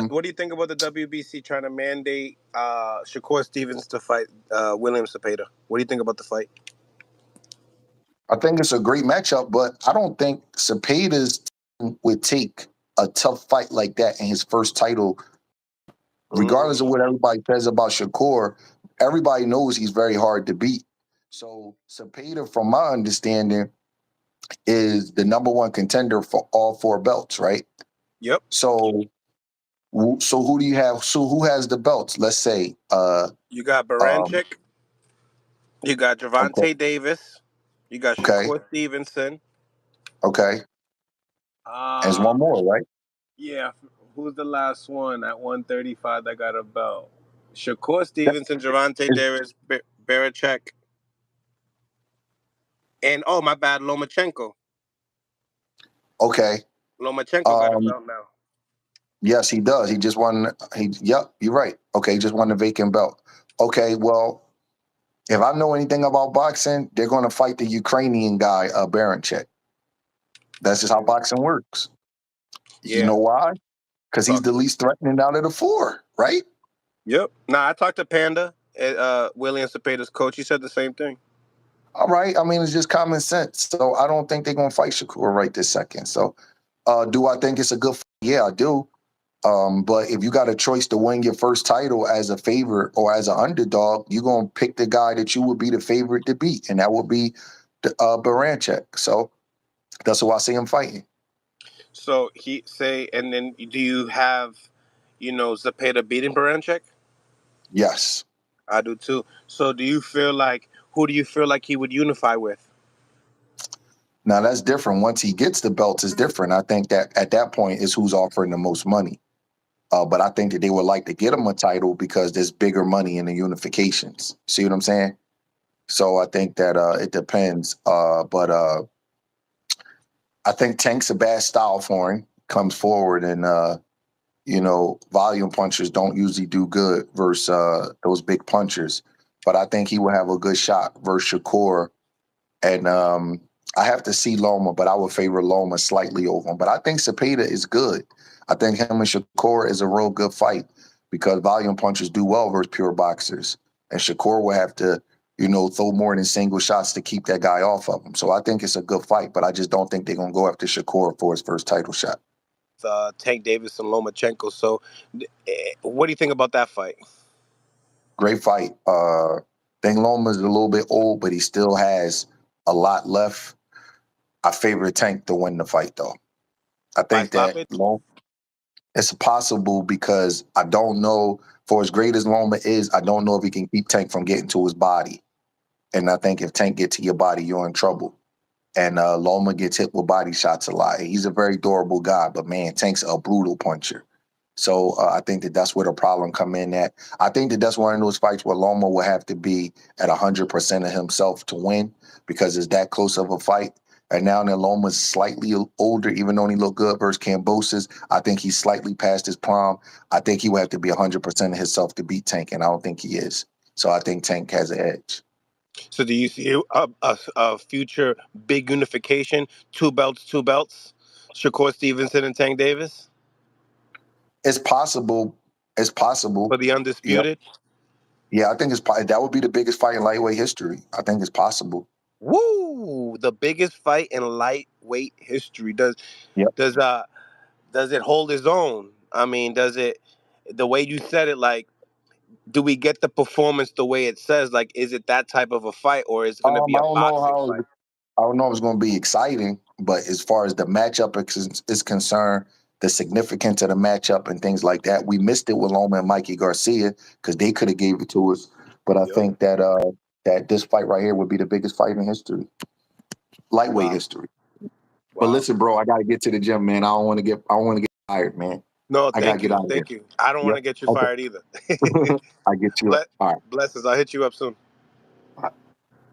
What do you think about the WBC trying to mandate Shakur Stevens to fight William Zepeda? What do you think about the fight? I think it's a great matchup, but I don't think Cepeda's would take a tough fight like that in his first title. Regardless of what everybody says about Shakur, everybody knows he's very hard to beat. So Zepeda, from my understanding, is the number one contender for all four belts, right? Yep. So who do you have? So who has the belts? Let's say you got Baranchyk, you got Gervonta okay. Davis, you got Shakur Stevenson. Okay. There's one more, right? Yeah. Who's the last one at 135 that got a belt? Shakur Stevenson, Gervonta Davis, Baranchyk, and oh my bad, Lomachenko. Okay. Lomachenko got a belt now. Yes, he does. He just won. Yep, you're right. Okay, he just won the vacant belt. Okay, well, if I know anything about boxing, they're going to fight the Ukrainian guy, Baranchyk. That's just how boxing works. Yeah. You know why? Because he's the least threatening out of the four, right? Yep. Nah, I talked to Panda, William Cepeda's coach. He said the same thing. All right. I mean, it's just common sense. So I don't think they're going to fight Shakur right this second. So do I think it's a good fight? Yeah, I do. But if you got a choice to win your first title as a favorite or as an underdog, you're going to pick the guy that you would be the favorite to beat, and that would be Baranchyk. So that's who I see him fighting. So and then do you have, Zepeda beating Baranchyk? Yes. I do too. So who do you feel like he would unify with? Now that's different. Once he gets the belts, it's different. I think that at that point is who's offering the most money. But I think that they would like to get him a title because there's bigger money in the unifications. See what I'm saying? So I think that it depends. But I think Tank's a bad style for him. Comes forward and, volume punchers don't usually do good versus those big punchers. But I think he will have a good shot versus Shakur. And I have to see Loma, but I would favor Loma slightly over him. But I think Zepeda is good. I think him and Shakur is a real good fight because volume punchers do well versus pure boxers. And Shakur will have to, throw more than single shots to keep that guy off of him. So I think it's a good fight, but I just don't think they're going to go after Shakur for his first title shot. Tank Davis and Lomachenko. So what do you think about that fight? Great fight. I think Loma's a little bit old, but he still has a lot left. I favor Tank to win the fight, though. I think that it's possible because I don't know, for as great as Loma is, I don't know if he can keep Tank from getting to his body. And I think if Tank gets to your body, you're in trouble. And Loma gets hit with body shots a lot. He's a very durable guy, but man, Tank's a brutal puncher. So I think that that's where the problem come in at. I think that that's one of those fights where Loma will have to be at 100% of himself to win because it's that close of a fight. And now that Loma's slightly older, even though he looked good versus Kambosos, I think he's slightly past his prime. I think he will have to be 100% of himself to beat Tank, and I don't think he is. So I think Tank has an edge. So do you see a future big unification, two belts, Shakur Stevenson and Tank Davis? It's possible. It's possible. For the undisputed? Yep. Yeah, I think that would be the biggest fight in lightweight history. I think it's possible. Woo! The biggest fight in lightweight history. Does it hold its own? I mean, does it, the way you said it, like, do we get the performance the way it says? Like, is it that type of a fight, or is it going to be a boxing fight? I don't know if it's going to be exciting, but as far as the matchup is concerned, the significance of the matchup and things like that, we missed it with Loma and Mikey Garcia because they could have gave it to us. But I think that that this fight right here would be the biggest fight in history, lightweight history. Wow. But listen, bro, I got to get to the gym, man. I don't want to get fired, man. No, thank you. I don't want to get you fired either. I get you up. All right. Blessings. I'll hit you up soon.